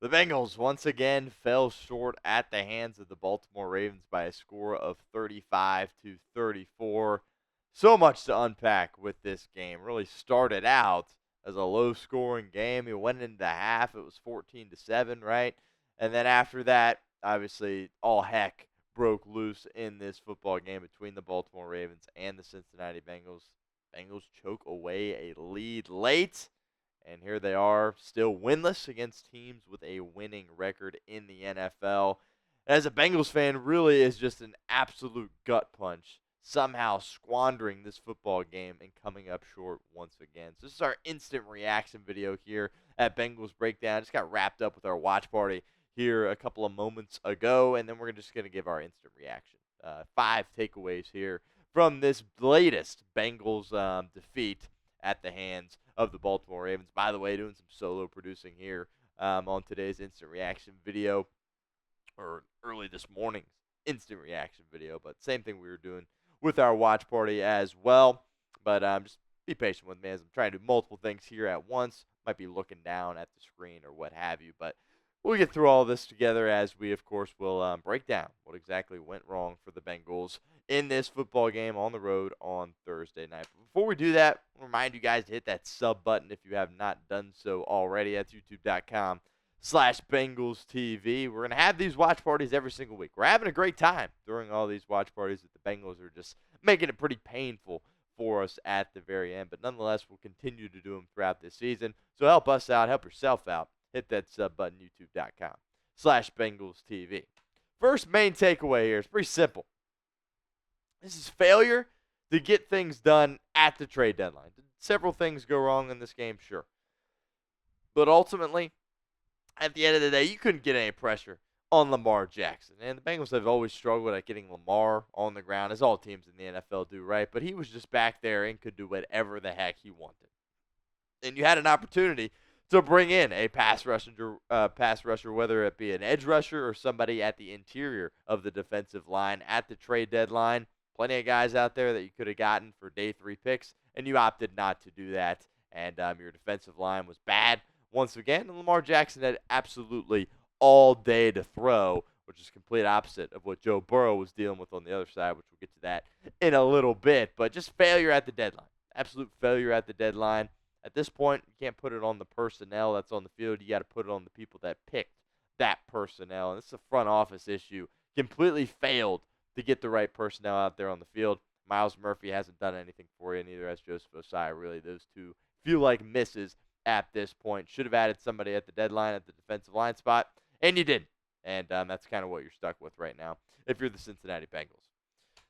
The Bengals once again fell short at the hands of the Baltimore Ravens by a score of 35-34. So much to unpack with this game. Really started out as a low-scoring game. It went into half. It was 14-7, right? And then after that, obviously, all heck broke loose in this football game between the Baltimore Ravens and the Cincinnati Bengals. Bengals choke away a lead late. And here they are, still winless against teams with a winning record in the NFL. As a Bengals fan, really is just an absolute gut punch, somehow squandering this football game and coming up short once again. So this is our instant reaction video here at Bengals Breakdown. Just got wrapped up with our watch party here a couple of moments ago, and then we're just going to give our instant reaction. 5 takeaways here from this latest Bengals defeat at the hands of the Baltimore Ravens. By the way, doing some solo producing here on today's instant reaction video, or early this morning's instant reaction video, but same thing we were doing with our watch party as well. But just be patient with me as I'm trying to do multiple things here at once. Might be looking down at the screen or what have you, but we'll get through all this together as we, of course, will break down what exactly went wrong for the Bengals in this football game on the road on Thursday night. But before we do that, I'll remind you guys to hit that sub button if you have not done so already. That's youtube.com/Bengals TV. We're going to have these watch parties every single week. We're having a great time during all these watch parties that the Bengals are just making it pretty painful for us at the very end. But nonetheless, we'll continue to do them throughout this season. So help us out. Help yourself out. Hit that sub button, youtube.com/Bengals TV. First main takeaway here is pretty simple. This is failure to get things done at the trade deadline. Did several things go wrong in this game? Sure. But ultimately, at the end of the day, you couldn't get any pressure on Lamar Jackson. And the Bengals have always struggled at getting Lamar on the ground, as all teams in the NFL do, right? But he was just back there and could do whatever the heck he wanted. And you had an opportunity to bring in a pass rusher, whether it be an edge rusher or somebody at the interior of the defensive line at the trade deadline. Plenty of guys out there that you could have gotten for day 3 picks, and you opted not to do that. And your defensive line was bad once again. And Lamar Jackson had absolutely all day to throw, which is complete opposite of what Joe Burrow was dealing with on the other side, which we'll get to that in a little bit. But just failure at the deadline. Absolute failure at the deadline. At this point, you can't put it on the personnel that's on the field. You got to put it on the people that picked that personnel. And this is a front office issue. Completely failed to get the right personnel out there on the field. Myles Murphy hasn't done anything for you, neither has Joseph Ossai. Really, those two feel like misses at this point. Should have added somebody at the deadline at the defensive line spot, and you didn't. And that's kind of what you're stuck with right now if you're the Cincinnati Bengals.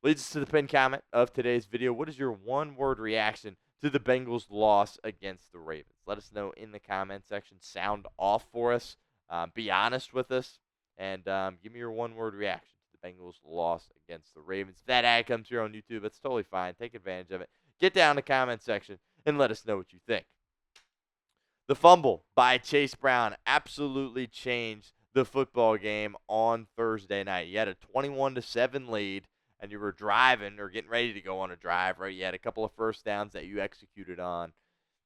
Leads us to the pinned comment of today's video. What is your one-word reaction to the Bengals' loss against the Ravens? Let us know in the comment section. Sound off for us. Be honest with us. And give me your one-word reaction to the Bengals' loss against the Ravens. If that ad comes here on YouTube, that's totally fine. Take advantage of it. Get down in the comment section and let us know what you think. The fumble by Chase Brown absolutely changed the football game on Thursday night. You had a 21-7 lead, and you were driving or getting ready to go on a drive, right? You had a couple of first downs that you executed on,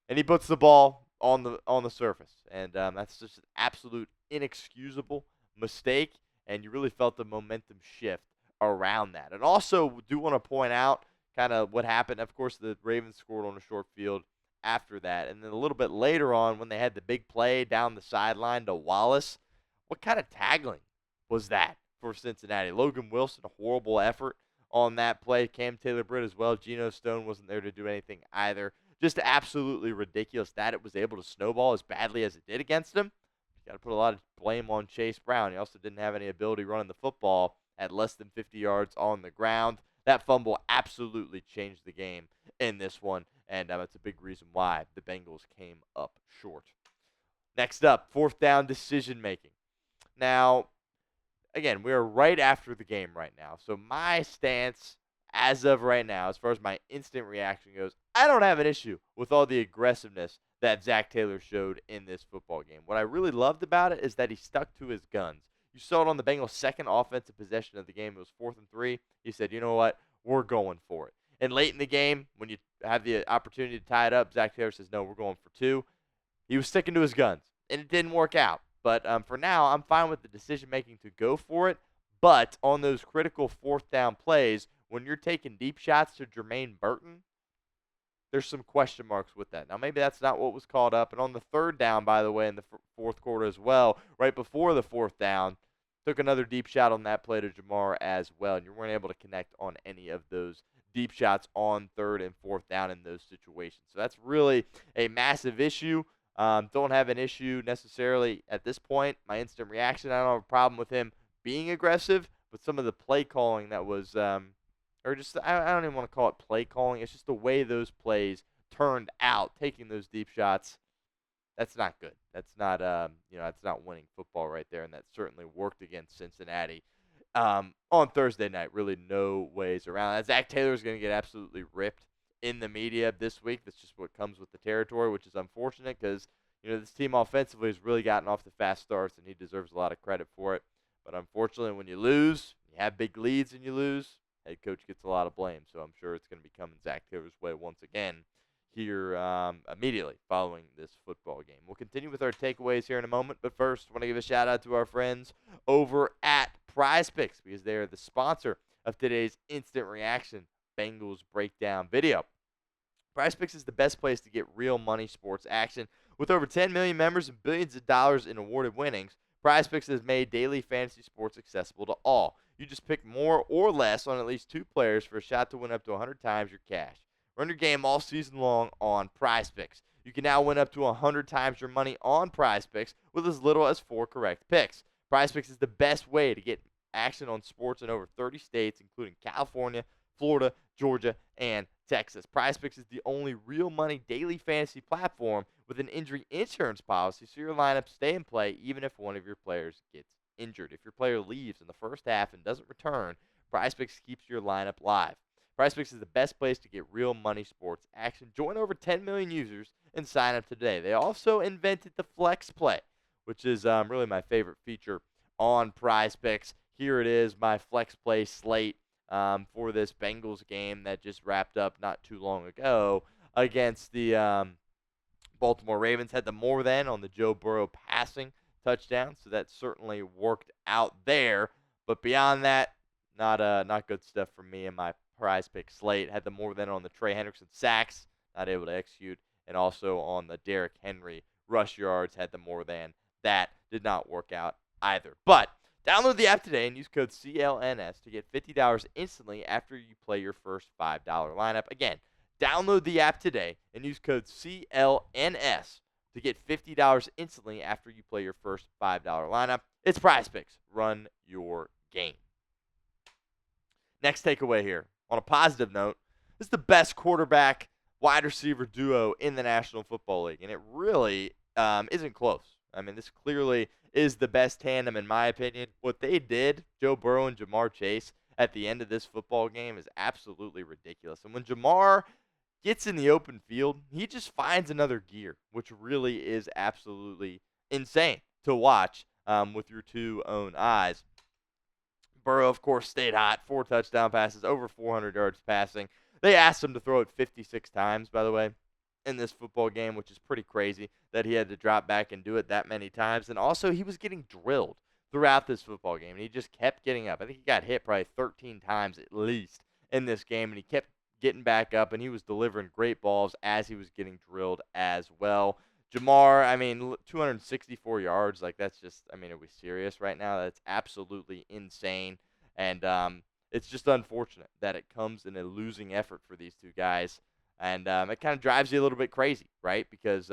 and he puts the ball on the surface, and that's just an absolute inexcusable mistake, and you really felt the momentum shift around that. And also, do want to point out kind of what happened. Of course, the Ravens scored on a short field after that, and then a little bit later on when they had the big play down the sideline to Wallace, what kind of tackling was that for Cincinnati? Logan Wilson, a horrible effort on that play. Cam Taylor-Britt as well. Geno Stone wasn't there to do anything either. Just absolutely ridiculous that it was able to snowball as badly as it did against him. You got to put a lot of blame on Chase Brown. He also didn't have any ability running the football at less than 50 yards on the ground. That fumble absolutely changed the game in this one, and it's a big reason why the Bengals came up short. Next up, 4th down decision-making. Now, again, we are right after the game right now. So my stance as of right now, as far as my instant reaction goes, I don't have an issue with all the aggressiveness that Zach Taylor showed in this football game. What I really loved about it is that he stuck to his guns. You saw it on the Bengals' second offensive possession of the game. It was 4th and 3. He said, you know what, we're going for it. And late in the game, when you have the opportunity to tie it up, Zach Taylor says, no, we're going for 2. He was sticking to his guns, and it didn't work out. But for now, I'm fine with the decision making to go for it. But on those critical fourth down plays, when you're taking deep shots to Jermaine Burton, there's some question marks with that. Now, maybe that's not what was called up. And on the third down, by the way, in the fourth quarter as well, right before the fourth down, took another deep shot on that play to Jamar as well. And you weren't able to connect on any of those deep shots on third and fourth down in those situations. So that's really a massive issue. Don't have an issue necessarily at this point. My instant reaction, I don't have a problem with him being aggressive, but some of the play calling that was or just I don't even want to call it play calling. It's just the way those plays turned out, taking those deep shots. That's not good. That's not that's not winning football right there, and that certainly worked against Cincinnati on Thursday night. Really, no ways around that. Zach Taylor is going to get absolutely ripped in the media this week. That's just what comes with the territory, which is unfortunate because this team offensively has really gotten off to fast starts, and he deserves a lot of credit for it. But unfortunately, when you lose, you have big leads and you lose, head coach gets a lot of blame. So I'm sure it's going to be coming Zach Taylor's way once again here immediately following this football game. We'll continue with our takeaways here in a moment, but first I want to give a shout out to our friends over at Prize Picks because they are the sponsor of today's instant reaction Bengals Breakdown video. Prize Picks is the best place to get real money sports action. With over 10 million members and billions of dollars in awarded winnings, Prize Picks has made daily fantasy sports accessible to all. You just pick more or less on at least 2 players for a shot to win up to 100 times your cash. Run your game all season long on Prize Picks. You can now win up to 100 times your money on Prize Picks with as little as 4 correct picks. Prize Picks is the best way to get action on sports in over 30 states, including California, Florida, Georgia, and Texas. Prize Picks is the only real money daily fantasy platform with an injury insurance policy, so your lineups stay in play even if one of your players gets injured. If your player leaves in the first half and doesn't return, Prize Picks keeps your lineup live. Prize Picks is the best place to get real money sports action. Join over 10 million users and sign up today. They also invented the Flex Play, which is really my favorite feature on Prize Picks. Here it is, my Flex Play slate for this Bengals game that just wrapped up not too long ago against the Baltimore Ravens. Had the more than on the Joe Burrow passing touchdown, so that certainly worked out there. But beyond that, not good stuff for me in my Prize Pick slate. Had the more than on the Trey Hendrickson sacks, not able to execute, and also on the Derrick Henry rush yards, had the more than. That did not work out either. But download the app today and use code CLNS to get $50 instantly after you play your first $5 lineup. Again, download the app today and use code CLNS to get $50 instantly after you play your first $5 lineup. It's Prize Picks. Run your game. Next takeaway here. On a positive note, this is the best quarterback wide receiver duo in the National Football League, and it really isn't close. I mean, this clearly is the best tandem in my opinion. What they did, Joe Burrow and Jamar Chase, at the end of this football game is absolutely ridiculous. And when Jamar gets in the open field, he just finds another gear, which really is absolutely insane to watch with your two own eyes. Burrow, of course, stayed hot. 4 touchdown passes, over 400 yards passing. They asked him to throw it 56 times, by the way, in this football game, which is pretty crazy that he had to drop back and do it that many times. And also, he was getting drilled throughout this football game, and he just kept getting up. I think he got hit probably 13 times at least in this game, and he kept getting back up, and he was delivering great balls as he was getting drilled as well. Jamar, 264 yards. Like, that's just, are we serious right now? That's absolutely insane. And it's just unfortunate that it comes in a losing effort for these two guys. And it kind of drives you a little bit crazy, right? Because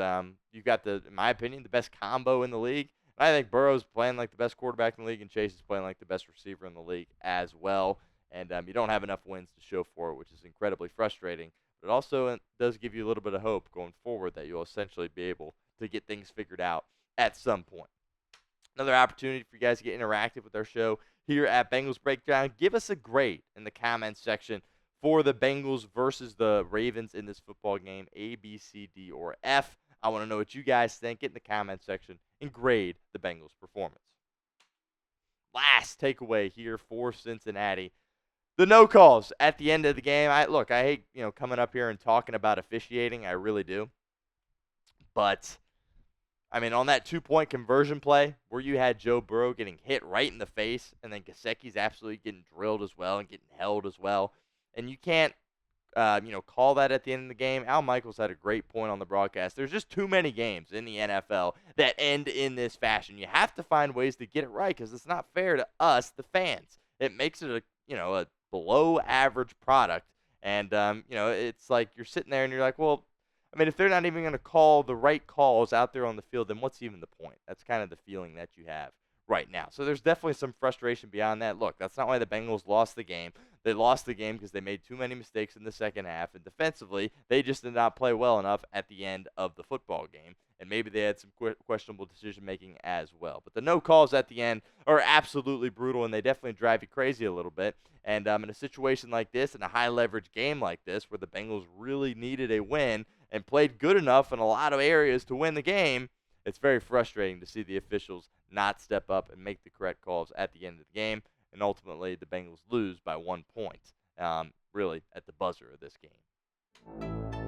you've got, in my opinion, the best combo in the league. And I think Burrow's playing like the best quarterback in the league, and Chase is playing like the best receiver in the league as well. And you don't have enough wins to show for it, which is incredibly frustrating. But it also does give you a little bit of hope going forward that you'll essentially be able to get things figured out at some point. Another opportunity for you guys to get interactive with our show here at Bengals Breakdown. Give us a grade in the comments section for the Bengals versus the Ravens in this football game, A, B, C, D, or F. I want to know what you guys think. Get in the comments section and grade the Bengals' performance. Last takeaway here for Cincinnati. The no calls at the end of the game. I hate coming up here and talking about officiating. I really do. But I mean, on that 2-point conversion play where you had Joe Burrow getting hit right in the face, and then Gesicki's absolutely getting drilled as well and getting held as well, and you can't call that at the end of the game. Al Michaels had a great point on the broadcast. There's just too many games in the NFL that end in this fashion. You have to find ways to get it right because it's not fair to us, the fans. It makes it a below average product, and it's like you're sitting there and you're like, well, I mean, if they're not even going to call the right calls out there on the field, then what's even the point? That's kind of the feeling that you have right now. So there's definitely some frustration beyond that. Look, that's not why the Bengals lost the game. They lost the game because they made too many mistakes in the second half, and defensively, they just did not play well enough at the end of the football game, and maybe they had some questionable decision-making as well. But the no calls at the end are absolutely brutal, and they definitely drive you crazy a little bit. And in a situation like this, in a high-leverage game like this, where the Bengals really needed a win and played good enough in a lot of areas to win the game, it's very frustrating to see the officials not step up and make the correct calls at the end of the game. And ultimately, the Bengals lose by 1 point, really, at the buzzer of this game.